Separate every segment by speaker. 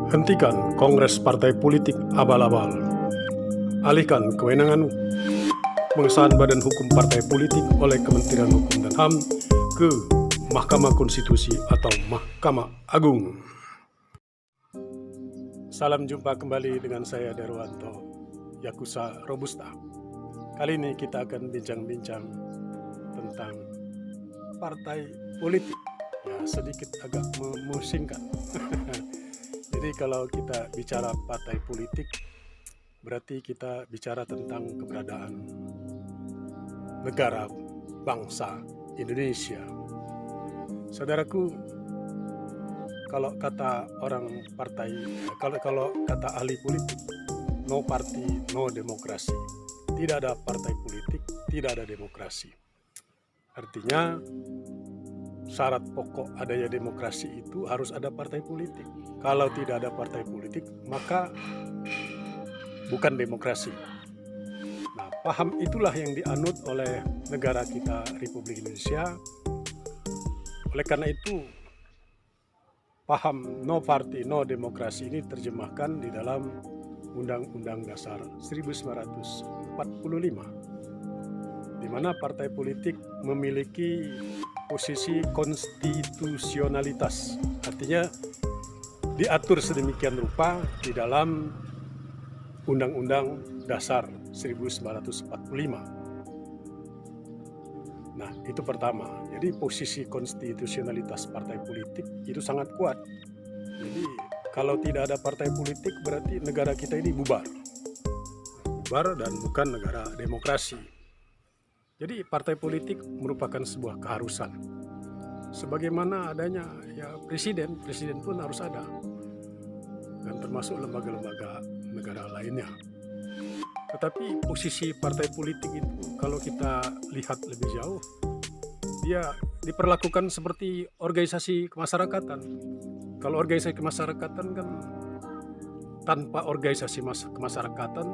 Speaker 1: Hentikan Kongres Partai Politik abal-abal. Alihkan kewenangan pengesahan Badan Hukum Partai Politik oleh Kementerian Hukum dan HAM ke Mahkamah Konstitusi atau Mahkamah Agung. Salam jumpa kembali dengan saya Darwanto Yakusa Robusta. Kali ini kita akan bincang-bincang tentang partai politik. Ya, sedikit agak memusingkan. Jadi kalau kita bicara partai politik, berarti kita bicara tentang keberadaan negara bangsa Indonesia. Saudaraku, kalau kata orang partai, kalau kata ahli politik, no party, no demokrasi. Tidak ada partai politik, tidak ada demokrasi. Artinya syarat pokok adanya demokrasi itu harus ada partai politik. Kalau tidak ada partai politik, maka bukan demokrasi. Nah, paham itulah yang dianut oleh negara kita, Republik Indonesia. Oleh karena itu, paham no party, no demokrasi ini terjemahkan di dalam Undang-Undang Dasar 1945, di mana partai politik memiliki posisi konstitusionalitas. Artinya diatur sedemikian rupa di dalam Undang-Undang Dasar 1945. Nah, itu pertama. Jadi posisi konstitusionalitas partai politik itu sangat kuat. Jadi kalau tidak ada partai politik berarti negara kita ini bubar. Bubar dan bukan negara demokrasi. Jadi partai politik merupakan sebuah keharusan. Sebagaimana adanya presiden pun harus ada. Dan termasuk lembaga-lembaga negara lainnya. Tetapi posisi partai politik itu kalau kita lihat lebih jauh, dia diperlakukan seperti organisasi kemasyarakatan. Kalau organisasi kemasyarakatan kan tanpa organisasi kemasyarakatan,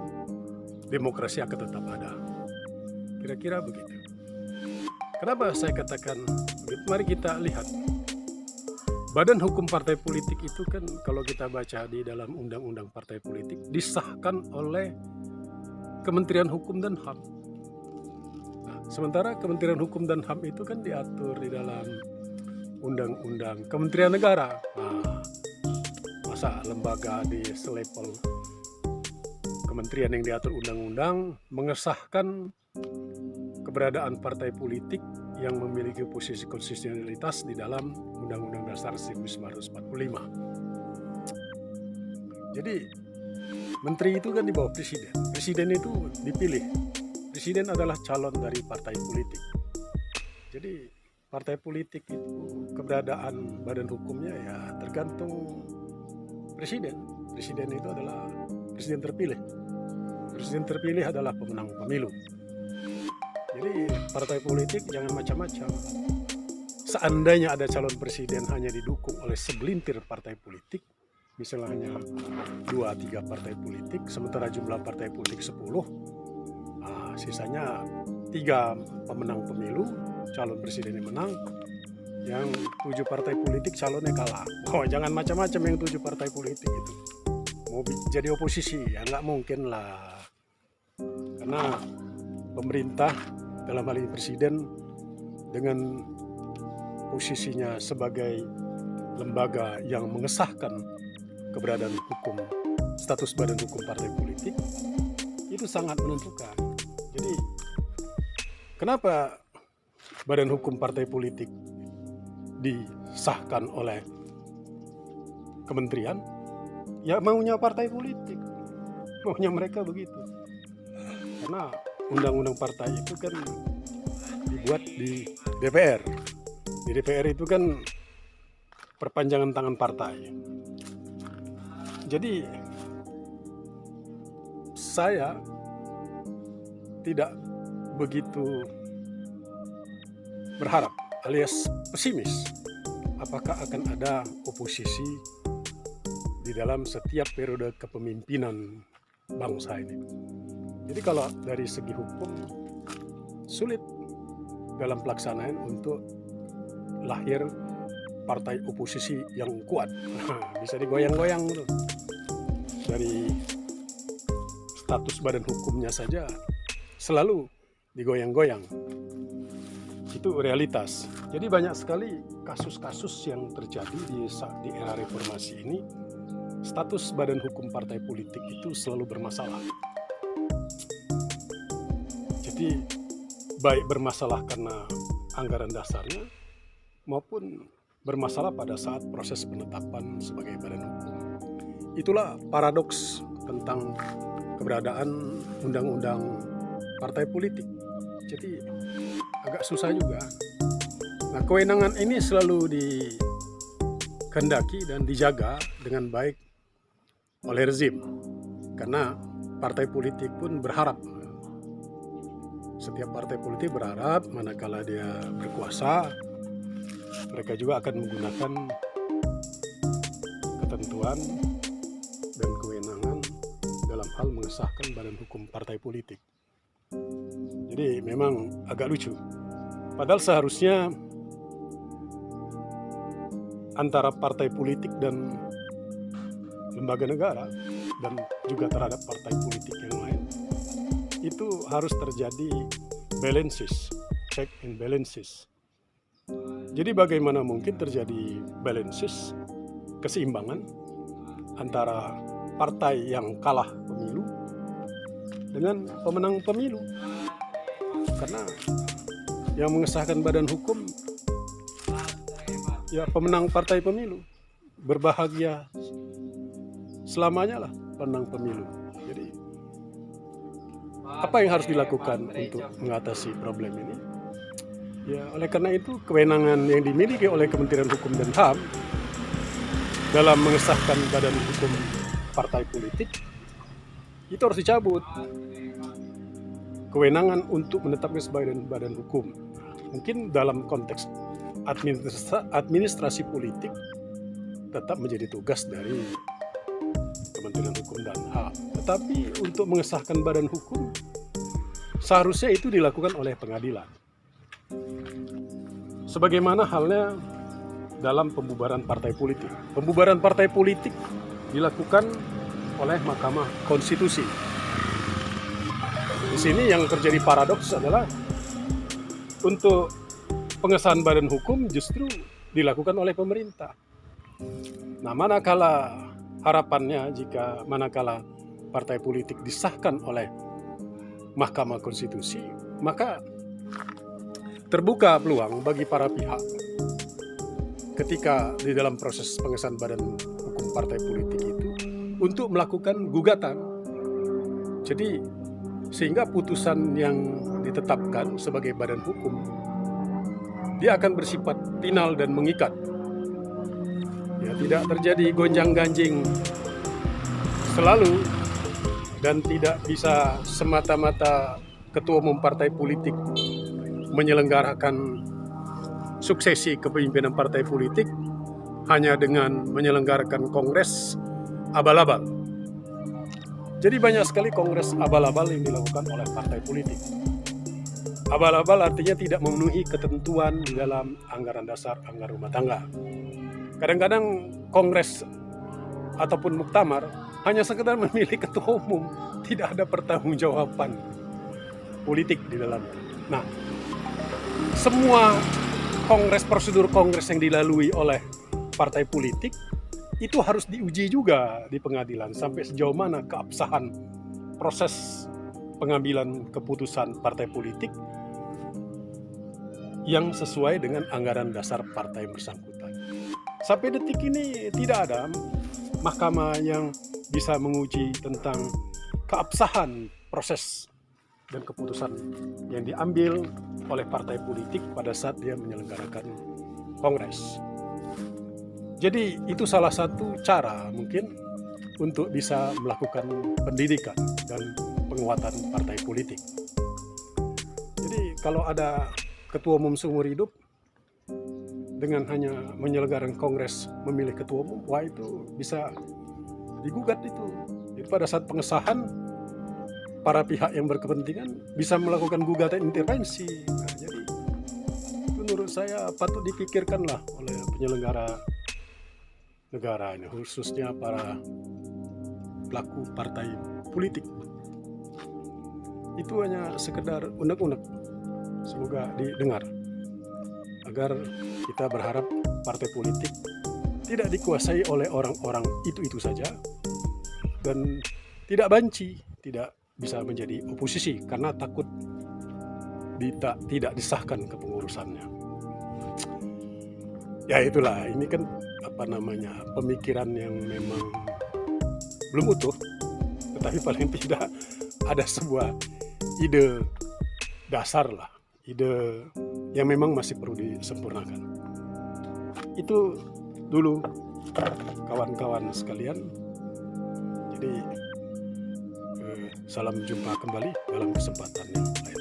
Speaker 1: demokrasi akan tetap ada. Kira-kira begitu. Kenapa saya katakan begitu? Mari kita lihat. Badan Hukum Partai Politik itu kan kalau kita baca di dalam Undang-Undang Partai Politik disahkan oleh Kementerian Hukum dan HAM. Nah, sementara Kementerian Hukum dan HAM itu kan diatur di dalam Undang-Undang Kementerian Negara. Nah, masa lembaga di selevel kementerian yang diatur undang-undang mengesahkan keberadaan partai politik yang memiliki posisi konstitusionalitas di dalam Undang-Undang Dasar 1945. Jadi menteri itu kan di bawah presiden. Presiden itu dipilih. Presiden adalah calon dari partai politik. Jadi partai politik itu keberadaan badan hukumnya ya tergantung presiden. Presiden itu adalah presiden terpilih. Presiden terpilih adalah pemenang pemilu. Jadi partai politik jangan macam-macam. Seandainya ada calon presiden hanya didukung oleh segelintir partai politik, misalnya 2-3 partai politik, sementara jumlah partai politik 10, sisanya 3 pemenang pemilu, calon presiden yang menang, yang 7 partai politik calonnya kalah. Oh, jangan macam-macam yang 7 partai politik itu. Mau jadi oposisi, ya nggak mungkin lah. Karena pemerintah, dalam hal ini presiden, dengan posisinya sebagai lembaga yang mengesahkan keberadaan hukum, status badan hukum partai politik, itu sangat menentukan. Jadi, kenapa badan hukum partai politik disahkan oleh kementerian? Ya maunya partai politik, maunya mereka begitu. Karena undang-undang partai itu kan dibuat di DPR. Di DPR itu kan perpanjangan tangan partai. Jadi saya tidak begitu berharap alias pesimis apakah akan ada oposisi di dalam setiap periode kepemimpinan bangsa ini. Jadi kalau dari segi hukum sulit dalam pelaksanaan untuk lahir partai oposisi yang kuat. Bisa digoyang-goyang tuh. Dari status badan hukumnya saja selalu digoyang-goyang. Itu realitas. Jadi banyak sekali kasus-kasus yang terjadi di era reformasi ini. Status badan hukum partai politik itu selalu bermasalah. Jadi baik bermasalah karena anggaran dasarnya maupun bermasalah pada saat proses penetapan sebagai badan hukum. Itulah paradoks tentang keberadaan undang-undang partai politik. Jadi agak susah juga. Nah, kewenangan ini selalu dikehendaki dan dijaga dengan baik oleh rezim. Karena partai politik pun berharap, setiap partai politik berharap manakala dia berkuasa, mereka juga akan menggunakan ketentuan dan kewenangan dalam hal mengesahkan badan hukum partai politik. Jadi memang agak lucu. Padahal seharusnya antara partai politik dan lembaga negara dan juga terhadap partai politik yang lain itu harus terjadi balances, check and balances. Jadi bagaimana mungkin terjadi balances, keseimbangan antara partai yang kalah pemilu dengan pemenang pemilu? Karena yang mengesahkan badan hukum ya pemenang partai pemilu, berbahagia selamanya lah pemenang pemilu. Jadi apa yang harus dilakukan untuk mengatasi problem ini? Ya oleh karena itu kewenangan yang dimiliki oleh Kementerian Hukum dan HAM dalam mengesahkan badan hukum partai politik itu harus dicabut. Kewenangan untuk menetapkan sebagai badan hukum. Mungkin dalam konteks administrasi politik tetap menjadi tugas dari Kementerian Hukum dan HAM. Tetapi untuk mengesahkan badan hukum seharusnya itu dilakukan oleh pengadilan. Sebagaimana halnya dalam pembubaran partai politik. Pembubaran partai politik dilakukan oleh Mahkamah Konstitusi. Di sini yang terjadi paradoks adalah untuk pengesahan badan hukum justru dilakukan oleh pemerintah. Nah, manakala harapannya jika manakala partai politik disahkan oleh Mahkamah Konstitusi, maka terbuka peluang bagi para pihak ketika di dalam proses pengesahan badan hukum partai politik itu untuk melakukan gugatan. Jadi sehingga putusan yang ditetapkan sebagai badan hukum dia akan bersifat final dan mengikat. Ya, tidak terjadi gonjang-ganjing selalu dan tidak bisa semata-mata ketua umum partai politik menyelenggarakan suksesi kepemimpinan partai politik hanya dengan menyelenggarakan kongres abal-abal. Jadi banyak sekali kongres abal-abal yang dilakukan oleh partai politik. Abal-abal artinya tidak memenuhi ketentuan di dalam anggaran dasar, anggaran rumah tangga. Kadang-kadang kongres ataupun muktamar hanya sekedar memilih ketua umum, tidak ada pertanggungjawaban politik di dalamnya. Nah, semua kongres, prosedur kongres yang dilalui oleh partai politik itu harus diuji juga di pengadilan sampai sejauh mana keabsahan proses pengambilan keputusan partai politik yang sesuai dengan anggaran dasar partai bersangkutan. Sampai detik ini tidak ada mahkamah yang bisa menguji tentang keabsahan proses dan keputusan yang diambil oleh partai politik pada saat dia menyelenggarakan kongres. Jadi itu salah satu cara mungkin untuk bisa melakukan pendidikan dan penguatan partai politik. Jadi kalau ada ketua umum seumur hidup dengan hanya menyelenggarakan kongres memilih ketua umum, wah itu bisa digugat itu. Jadi pada saat pengesahan para pihak yang berkepentingan bisa melakukan gugatan intervensi. Nah, jadi menurut saya patut dipikirkanlah oleh penyelenggara negara ini, khususnya para pelaku partai politik. Itu hanya sekedar unek-unek, semoga didengar, agar kita berharap partai politik tidak dikuasai oleh orang-orang itu-itu saja, dan tidak banci, tidak bisa menjadi oposisi karena takut tidak disahkan kepengurusannya. Ya itulah, ini kan pemikiran yang memang belum utuh, tetapi paling tidak ada sebuah ide dasar lah, ide yang memang masih perlu disempurnakan. Itu dulu kawan-kawan sekalian. Jadi salam jumpa kembali dalam kesempatan yang lain.